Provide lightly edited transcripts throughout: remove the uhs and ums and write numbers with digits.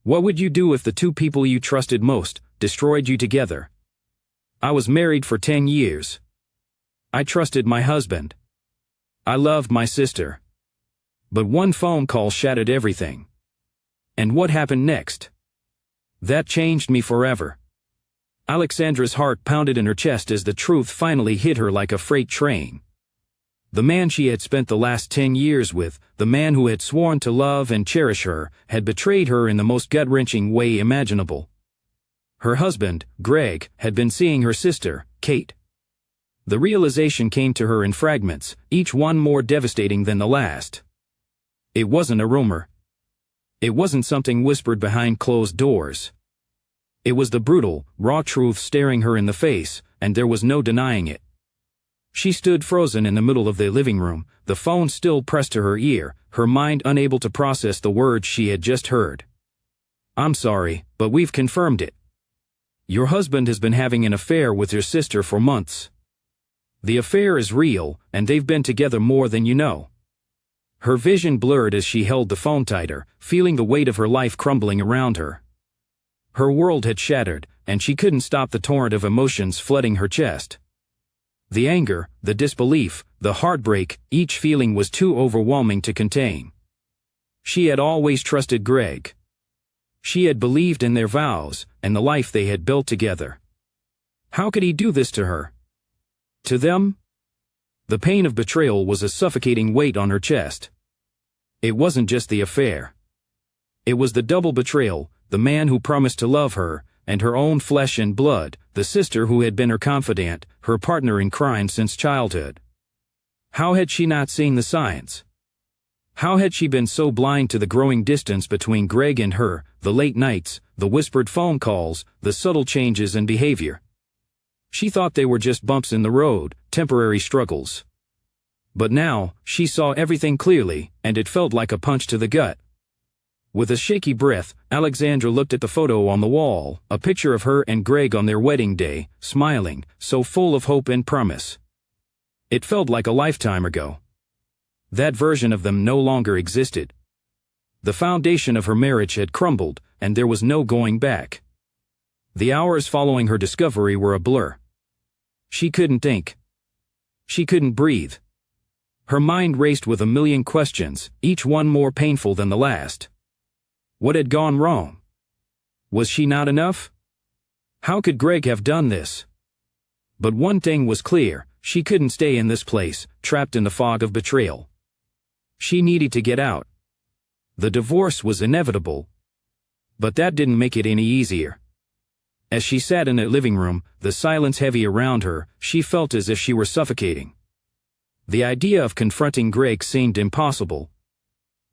What would you do if the two people you trusted most destroyed you together? I was married for 10 years. I trusted my husband. I loved my sister. But one phone call shattered everything. And what happened next? That changed me forever. Alexandra's heart pounded in her chest as the truth finally hit her like a freight train. The man she had spent the last 10 years with, the man who had sworn to love and cherish her, had betrayed her in the most gut-wrenching way imaginable. Her husband, Greg, had been seeing her sister, Kate. The realization came to her in fragments, each one more devastating than the last. It wasn't a rumor. It wasn't something whispered behind closed doors. It was the brutal, raw truth staring her in the face, and there was no denying it. She stood frozen in the middle of the living room, the phone still pressed to her ear, her mind unable to process the words she had just heard. "I'm sorry, but we've confirmed it. Your husband has been having an affair with your sister for months. The affair is real, and they've been together more than you know." Her vision blurred as she held the phone tighter, feeling the weight of her life crumbling around her. Her world had shattered, and she couldn't stop the torrent of emotions flooding her chest. The anger, the disbelief, the heartbreak, each feeling was too overwhelming to contain. She had always trusted Greg. She had believed in their vows, and the life they had built together. How could he do this to her? To them? The pain of betrayal was a suffocating weight on her chest. It wasn't just the affair. It was the double betrayal, the man who promised to love her, and her own flesh and blood, the sister who had been her confidant, her partner in crime since childhood. How had she not seen the signs? How had she been so blind to the growing distance between Greg and her, the late nights, the whispered phone calls, the subtle changes in behavior? She thought they were just bumps in the road, temporary struggles. But now, she saw everything clearly, and it felt like a punch to the gut. With a shaky breath, Alexandra looked at the photo on the wall, a picture of her and Greg on their wedding day, smiling, so full of hope and promise. It felt like a lifetime ago. That version of them no longer existed. The foundation of her marriage had crumbled, and there was no going back. The hours following her discovery were a blur. She couldn't think. She couldn't breathe. Her mind raced with a million questions, each one more painful than the last. What had gone wrong? Was she not enough? How could Greg have done this? But one thing was clear, she couldn't stay in this place, trapped in the fog of betrayal. She needed to get out. The divorce was inevitable. But that didn't make it any easier. As she sat in the living room, the silence heavy around her, she felt as if she were suffocating. The idea of confronting Greg seemed impossible.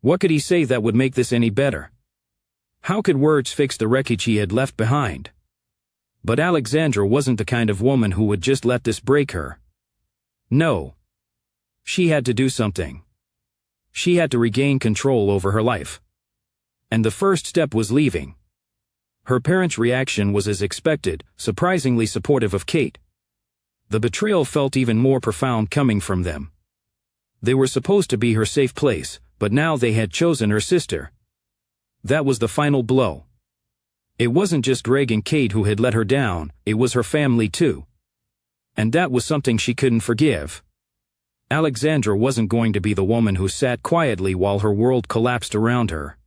What could he say that would make this any better? How could words fix the wreckage he had left behind? But Alexandra wasn't the kind of woman who would just let this break her. No. She had to do something. She had to regain control over her life. And the first step was leaving. Her parents' reaction was as expected, surprisingly supportive of Kate. The betrayal felt even more profound coming from them. They were supposed to be her safe place, but now they had chosen her sister. That was the final blow. It wasn't just Greg and Kate who had let her down, it was her family too. And that was something she couldn't forgive. Alexandra wasn't going to be the woman who sat quietly while her world collapsed around her.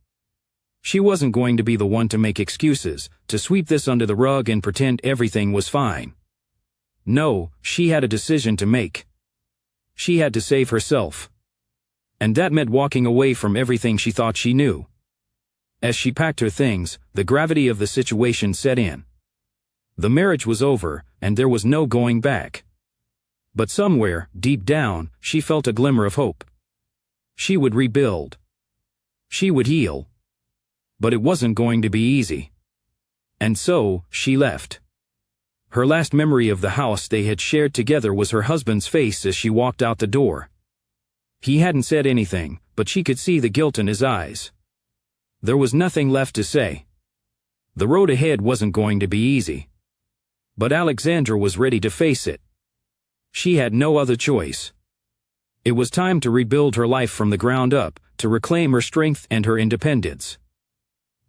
She wasn't going to be the one to make excuses, to sweep this under the rug and pretend everything was fine. No, she had a decision to make. She had to save herself. And that meant walking away from everything she thought she knew. As she packed her things, the gravity of the situation set in. The marriage was over, and there was no going back. But somewhere, deep down, she felt a glimmer of hope. She would rebuild. She would heal. But it wasn't going to be easy. And so, she left. Her last memory of the house they had shared together was her husband's face as she walked out the door. He hadn't said anything, but she could see the guilt in his eyes. There was nothing left to say. The road ahead wasn't going to be easy. But Alexandra was ready to face it. She had no other choice. It was time to rebuild her life from the ground up, to reclaim her strength and her independence.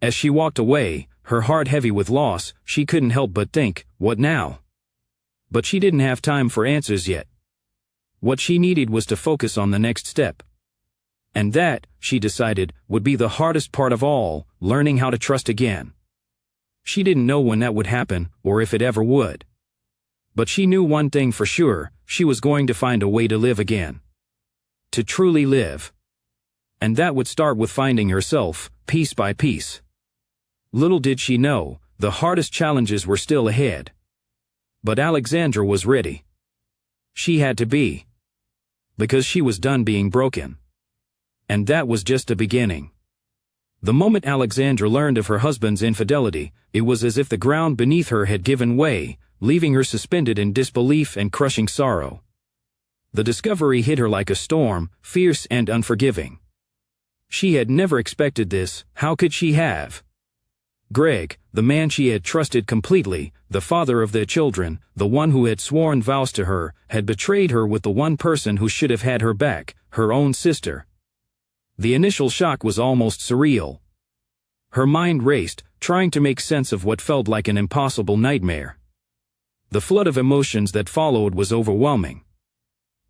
As she walked away, her heart heavy with loss, she couldn't help but think, what now? But she didn't have time for answers yet. What she needed was to focus on the next step. And that, she decided, would be the hardest part of all, learning how to trust again. She didn't know when that would happen, or if it ever would. But she knew one thing for sure, she was going to find a way to live again. To truly live. And that would start with finding herself, piece by piece. Little did she know, the hardest challenges were still ahead. But Alexandra was ready. She had to be. Because she was done being broken. And that was just the beginning. The moment Alexandra learned of her husband's infidelity, it was as if the ground beneath her had given way, leaving her suspended in disbelief and crushing sorrow. The discovery hit her like a storm, fierce and unforgiving. She had never expected this, how could she have? Greg, the man she had trusted completely, the father of their children, the one who had sworn vows to her, had betrayed her with the one person who should have had her back, her own sister. The initial shock was almost surreal. Her mind raced, trying to make sense of what felt like an impossible nightmare. The flood of emotions that followed was overwhelming.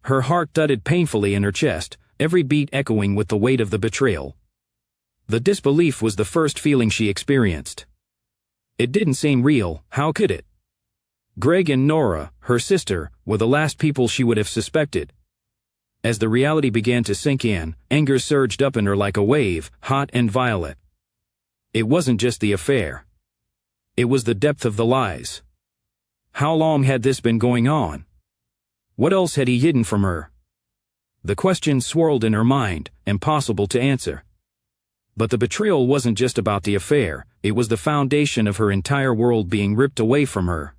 Her heart thudded painfully in her chest, every beat echoing with the weight of the betrayal. The disbelief was the first feeling she experienced. It didn't seem real, how could it? Greg and Nora, her sister, were the last people she would have suspected. As the reality began to sink in, anger surged up in her like a wave, hot and violent. It wasn't just the affair. It was the depth of the lies. How long had this been going on? What else had he hidden from her? The questions swirled in her mind, impossible to answer. But the betrayal wasn't just about the affair, it was the foundation of her entire world being ripped away from her.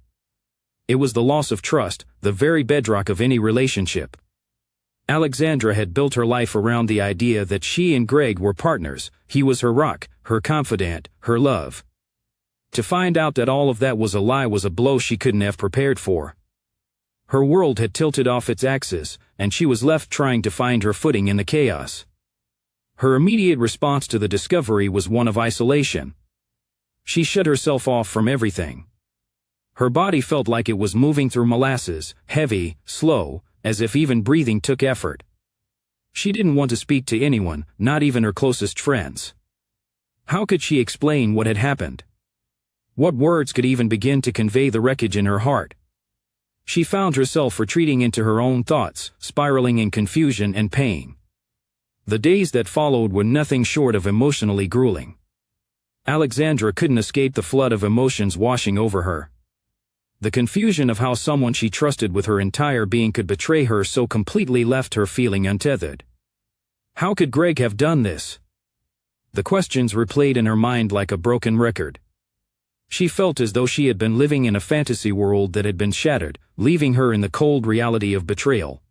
It was the loss of trust, the very bedrock of any relationship. Alexandra had built her life around the idea that she and Greg were partners, he was her rock, her confidant, her love. To find out that all of that was a lie was a blow she couldn't have prepared for. Her world had tilted off its axis, and she was left trying to find her footing in the chaos. Her immediate response to the discovery was one of isolation. She shut herself off from everything. Her body felt like it was moving through molasses, heavy, slow, as if even breathing took effort. She didn't want to speak to anyone, not even her closest friends. How could she explain what had happened? What words could even begin to convey the wreckage in her heart? She found herself retreating into her own thoughts, spiraling in confusion and pain. The days that followed were nothing short of emotionally grueling. Alexandra couldn't escape the flood of emotions washing over her. The confusion of how someone she trusted with her entire being could betray her so completely left her feeling untethered. How could Greg have done this? The questions replayed in her mind like a broken record. She felt as though she had been living in a fantasy world that had been shattered, leaving her in the cold reality of betrayal.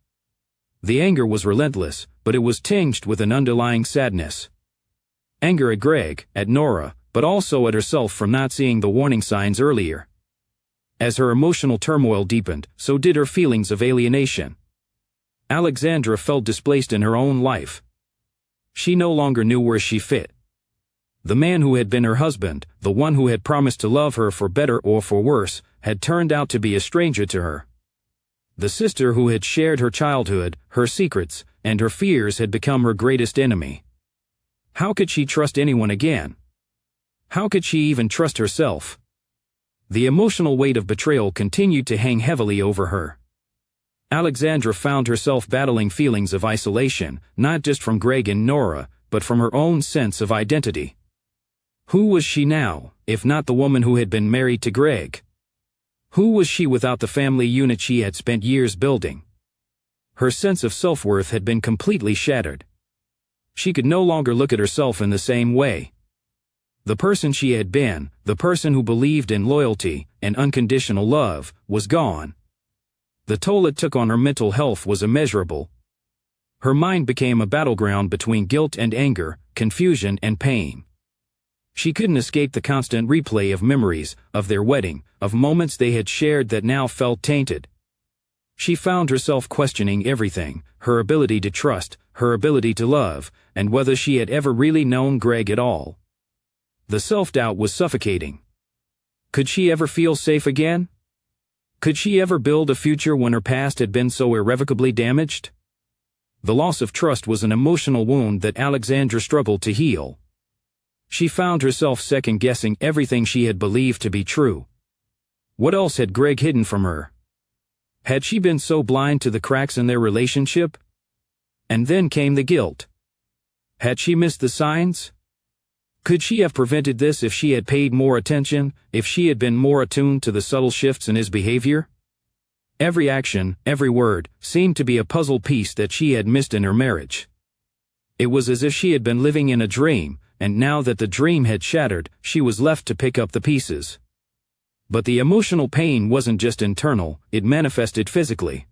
The anger was relentless, but it was tinged with an underlying sadness. Anger at Greg, at Nora, but also at herself for not seeing the warning signs earlier. As her emotional turmoil deepened, so did her feelings of alienation. Alexandra felt displaced in her own life. She no longer knew where she fit. The man who had been her husband, the one who had promised to love her for better or for worse, had turned out to be a stranger to her. The sister who had shared her childhood, her secrets, and her fears had become her greatest enemy. How could she trust anyone again? How could she even trust herself? The emotional weight of betrayal continued to hang heavily over her. Alexandra found herself battling feelings of isolation, not just from Greg and Nora, but from her own sense of identity. Who was she now, if not the woman who had been married to Greg? Who was she without the family unit she had spent years building? Her sense of self-worth had been completely shattered. She could no longer look at herself in the same way. The person she had been, the person who believed in loyalty and unconditional love, was gone. The toll it took on her mental health was immeasurable. Her mind became a battleground between guilt and anger, confusion and pain. She couldn't escape the constant replay of memories, of their wedding, of moments they had shared that now felt tainted. She found herself questioning everything, her ability to trust, her ability to love, and whether she had ever really known Greg at all. The self-doubt was suffocating. Could she ever feel safe again? Could she ever build a future when her past had been so irrevocably damaged? The loss of trust was an emotional wound that Alexandra struggled to heal. She found herself second-guessing everything she had believed to be true. What else had Greg hidden from her? Had she been so blind to the cracks in their relationship? And then came the guilt. Had she missed the signs? Could she have prevented this if she had paid more attention, if she had been more attuned to the subtle shifts in his behavior? Every action, every word, seemed to be a puzzle piece that she had missed in her marriage. It was as if she had been living in a dream, and now that the dream had shattered, she was left to pick up the pieces. But the emotional pain wasn't just internal, it manifested physically.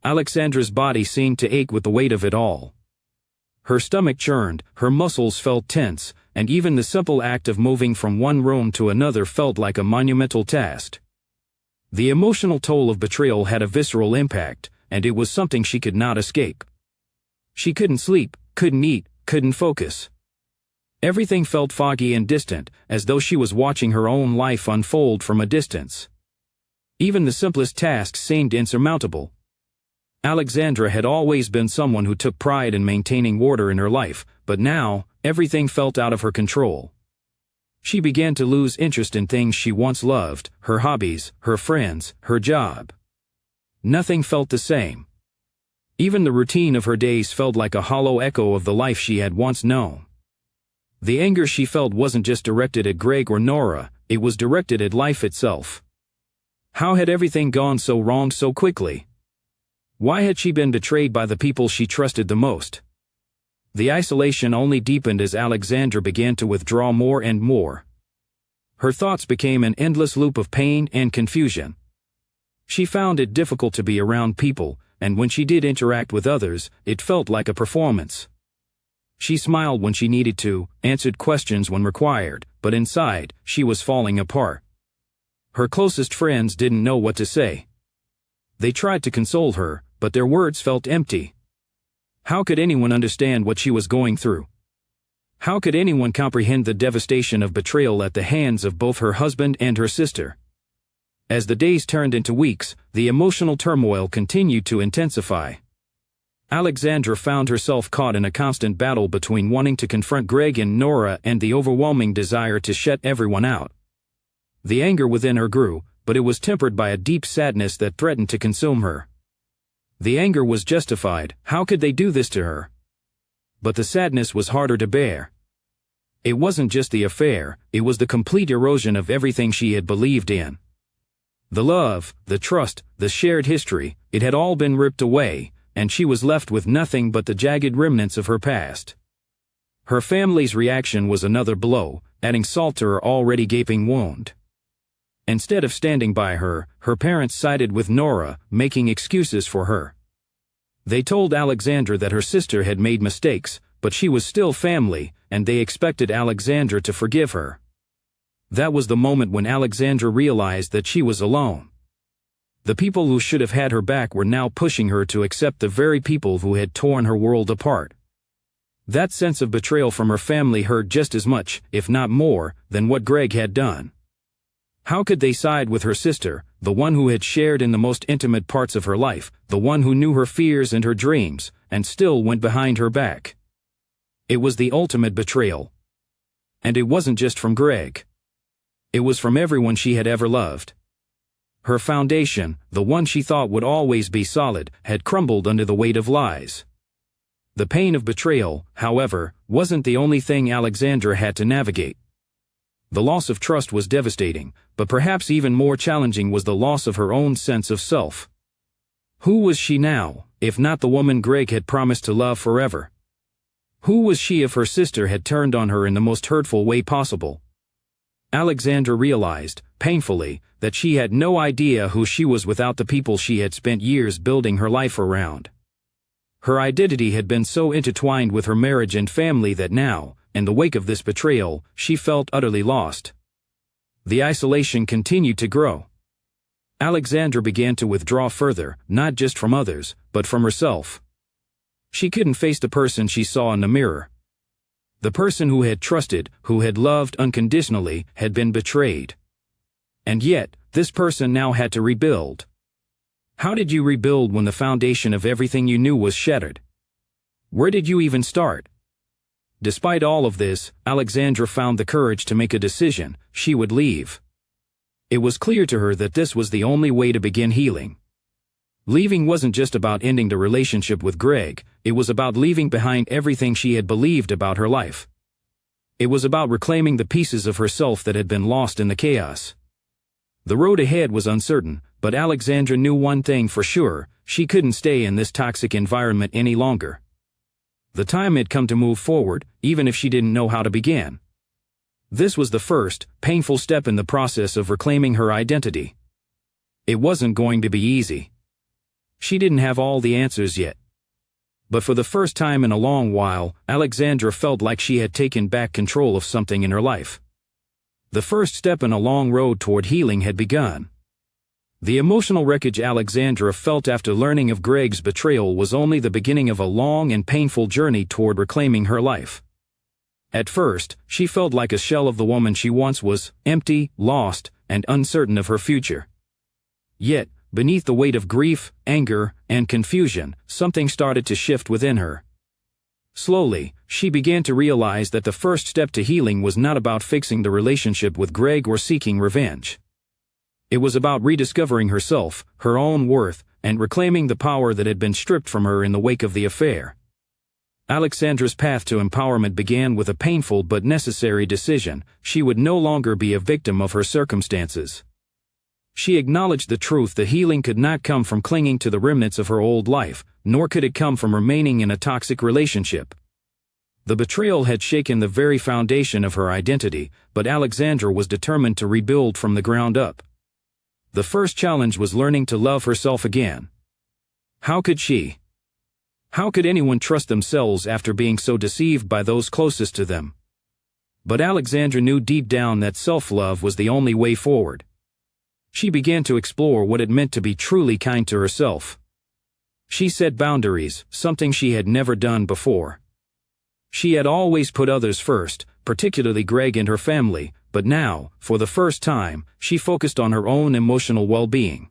Alexandra's body seemed to ache with the weight of it all. Her stomach churned, her muscles felt tense, and even the simple act of moving from one room to another felt like a monumental task. The emotional toll of betrayal had a visceral impact, and it was something she could not escape. She couldn't sleep, couldn't eat, couldn't focus. Everything felt foggy and distant, as though she was watching her own life unfold from a distance. Even the simplest tasks seemed insurmountable. Alexandra had always been someone who took pride in maintaining order in her life, but now, everything felt out of her control. She began to lose interest in things she once loved, her hobbies, her friends, her job. Nothing felt the same. Even the routine of her days felt like a hollow echo of the life she had once known. The anger she felt wasn't just directed at Greg or Nora, it was directed at life itself. How had everything gone so wrong so quickly? Why had she been betrayed by the people she trusted the most? The isolation only deepened as Alexandra began to withdraw more and more. Her thoughts became an endless loop of pain and confusion. She found it difficult to be around people, and when she did interact with others, it felt like a performance. She smiled when she needed to, answered questions when required, but inside, she was falling apart. Her closest friends didn't know what to say. They tried to console her, but their words felt empty. How could anyone understand what she was going through? How could anyone comprehend the devastation of betrayal at the hands of both her husband and her sister? As the days turned into weeks, the emotional turmoil continued to intensify. Alexandra found herself caught in a constant battle between wanting to confront Greg and Nora and the overwhelming desire to shut everyone out. The anger within her grew, but it was tempered by a deep sadness that threatened to consume her. The anger was justified. How could they do this to her? But the sadness was harder to bear. It wasn't just the affair, it was the complete erosion of everything she had believed in. The love, the trust, the shared history, it had all been ripped away, and she was left with nothing but the jagged remnants of her past. Her family's reaction was another blow, adding salt to her already gaping wound. Instead of standing by her, her parents sided with Nora, making excuses for her. They told Alexandra that her sister had made mistakes, but she was still family, and they expected Alexandra to forgive her. That was the moment when Alexandra realized that she was alone. The people who should have had her back were now pushing her to accept the very people who had torn her world apart. That sense of betrayal from her family hurt just as much, if not more, than what Greg had done. How could they side with her sister, the one who had shared in the most intimate parts of her life, the one who knew her fears and her dreams, and still went behind her back? It was the ultimate betrayal. And it wasn't just from Greg. It was from everyone she had ever loved. Her foundation, the one she thought would always be solid, had crumbled under the weight of lies. The pain of betrayal, however, wasn't the only thing Alexandra had to navigate. The loss of trust was devastating, but perhaps even more challenging was the loss of her own sense of self. Who was she now, if not the woman Greg had promised to love forever? Who was she if her sister had turned on her in the most hurtful way possible? Alexandra realized, painfully, that she had no idea who she was without the people she had spent years building her life around. Her identity had been so intertwined with her marriage and family that now, in the wake of this betrayal, she felt utterly lost. The isolation continued to grow. Alexandra began to withdraw further, not just from others, but from herself. She couldn't face the person she saw in the mirror. The person who had trusted, who had loved unconditionally, had been betrayed. And yet, this person now had to rebuild. How did you rebuild when the foundation of everything you knew was shattered? Where did you even start? Despite all of this, Alexandra found the courage to make a decision: she would leave. It was clear to her that this was the only way to begin healing. Leaving wasn't just about ending the relationship with Greg, it was about leaving behind everything she had believed about her life. It was about reclaiming the pieces of herself that had been lost in the chaos. The road ahead was uncertain, but Alexandra knew one thing for sure: she couldn't stay in this toxic environment any longer. The time had come to move forward, even if she didn't know how to begin. This was the first, painful step in the process of reclaiming her identity. It wasn't going to be easy. She didn't have all the answers yet. But for the first time in a long while, Alexandra felt like she had taken back control of something in her life. The first step in a long road toward healing had begun. The emotional wreckage Alexandra felt after learning of Greg's betrayal was only the beginning of a long and painful journey toward reclaiming her life. At first, she felt like a shell of the woman she once was: empty, lost, and uncertain of her future. Yet, beneath the weight of grief, anger, and confusion, something started to shift within her. Slowly, she began to realize that the first step to healing was not about fixing the relationship with Greg or seeking revenge. It was about rediscovering herself, her own worth, and reclaiming the power that had been stripped from her in the wake of the affair. Alexandra's path to empowerment began with a painful but necessary decision: she would no longer be a victim of her circumstances. She acknowledged the truth that healing could not come from clinging to the remnants of her old life, nor could it come from remaining in a toxic relationship. The betrayal had shaken the very foundation of her identity, but Alexandra was determined to rebuild from the ground up. The first challenge was learning to love herself again. How could she? How could anyone trust themselves after being so deceived by those closest to them? But Alexandra knew deep down that self-love was the only way forward. She began to explore what it meant to be truly kind to herself. She set boundaries, something she had never done before. She had always put others first, particularly Greg and her family, but now, for the first time, she focused on her own emotional well-being.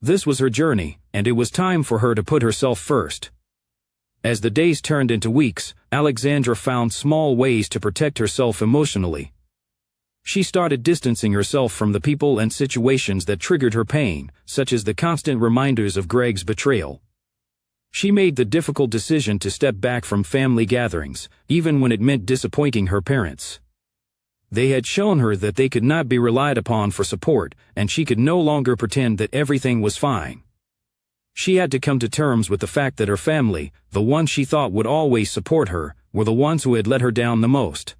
This was her journey, and it was time for her to put herself first. As the days turned into weeks, Alexandra found small ways to protect herself emotionally. She started distancing herself from the people and situations that triggered her pain, such as the constant reminders of Greg's betrayal. She made the difficult decision to step back from family gatherings, even when it meant disappointing her parents. They had shown her that they could not be relied upon for support, and she could no longer pretend that everything was fine. She had to come to terms with the fact that her family, the ones she thought would always support her, were the ones who had let her down the most.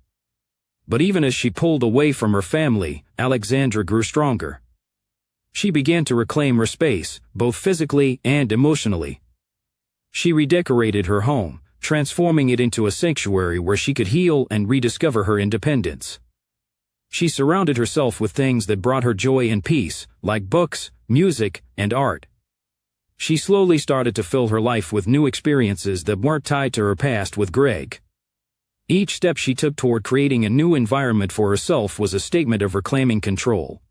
But even as she pulled away from her family, Alexandra grew stronger. She began to reclaim her space, both physically and emotionally. She redecorated her home, transforming it into a sanctuary where she could heal and rediscover her independence. She surrounded herself with things that brought her joy and peace, like books, music, and art. She slowly started to fill her life with new experiences that weren't tied to her past with Greg. Each step she took toward creating a new environment for herself was a statement of reclaiming control.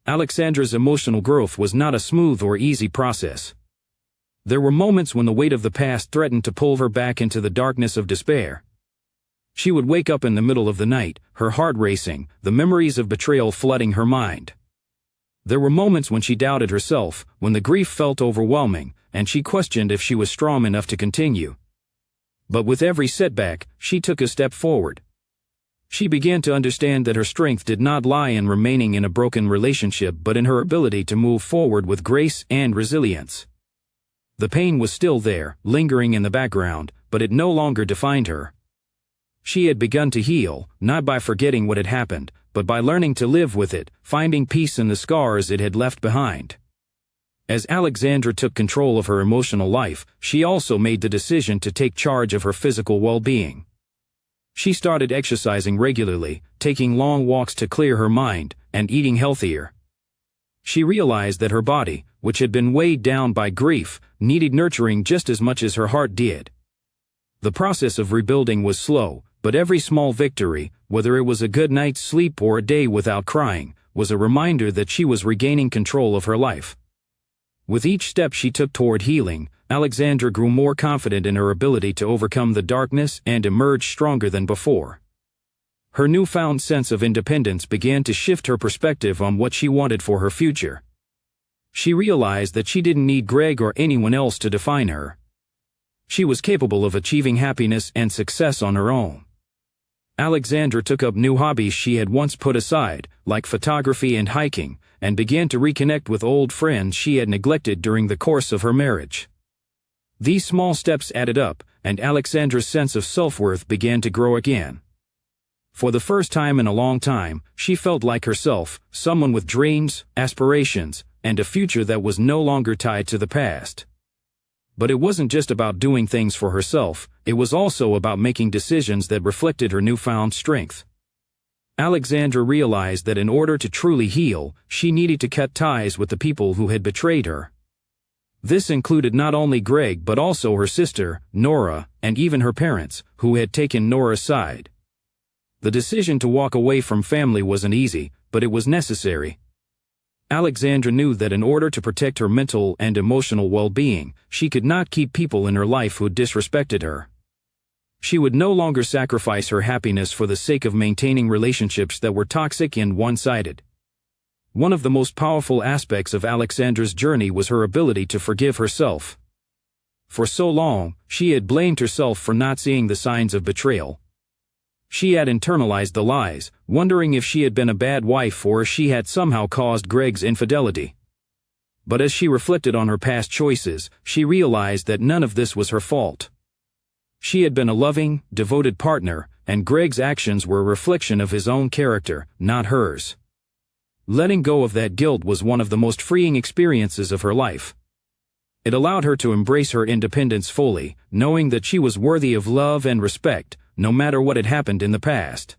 Alexandra's emotional growth was not a smooth or easy process. There were moments when the weight of the past threatened to pull her back into the darkness of despair. She would wake up in the middle of the night, her heart racing, the memories of betrayal flooding her mind. There were moments when she doubted herself, when the grief felt overwhelming, and she questioned if she was strong enough to continue. But with every setback, she took a step forward. She began to understand that her strength did not lie in remaining in a broken relationship but in her ability to move forward with grace and resilience. The pain was still there, lingering in the background, but it no longer defined her. She had begun to heal, not by forgetting what had happened, but by learning to live with it, finding peace in the scars it had left behind. As Alexandra took control of her emotional life, she also made the decision to take charge of her physical well-being. She started exercising regularly, taking long walks to clear her mind, and eating healthier. She realized that her body, which had been weighed down by grief, needed nurturing just as much as her heart did. The process of rebuilding was slow, But every small victory, whether it was a good night's sleep or a day without crying, was a reminder that she was regaining control of her life. With each step she took toward healing, Alexandra grew more confident in her ability to overcome the darkness and emerge stronger than before. Her newfound sense of independence began to shift her perspective on what she wanted for her future. She realized that she didn't need Greg or anyone else to define her. She was capable of achieving happiness and success on her own. Alexandra took up new hobbies she had once put aside, like photography and hiking, and began to reconnect with old friends she had neglected during the course of her marriage. These small steps added up, and Alexandra's sense of self-worth began to grow again. For the first time in a long time, she felt like herself, someone with dreams, aspirations, and a future that was no longer tied to the past. But it wasn't just about doing things for herself, it was also about making decisions that reflected her newfound strength. Alexandra realized that in order to truly heal, she needed to cut ties with the people who had betrayed her. This included not only Greg but also her sister, Nora, and even her parents, who had taken Nora's side. The decision to walk away from family wasn't easy, but it was necessary. Alexandra knew that in order to protect her mental and emotional well-being, she could not keep people in her life who disrespected her. She would no longer sacrifice her happiness for the sake of maintaining relationships that were toxic and one-sided. One of the most powerful aspects of Alexandra's journey was her ability to forgive herself. For so long, she had blamed herself for not seeing the signs of betrayal. She had internalized the lies, wondering if she had been a bad wife or if she had somehow caused Greg's infidelity. But as she reflected on her past choices, she realized that none of this was her fault. She had been a loving, devoted partner, and Greg's actions were a reflection of his own character, not hers. Letting go of that guilt was one of the most freeing experiences of her life. It allowed her to embrace her independence fully, knowing that she was worthy of love and respect, no matter what had happened in the past.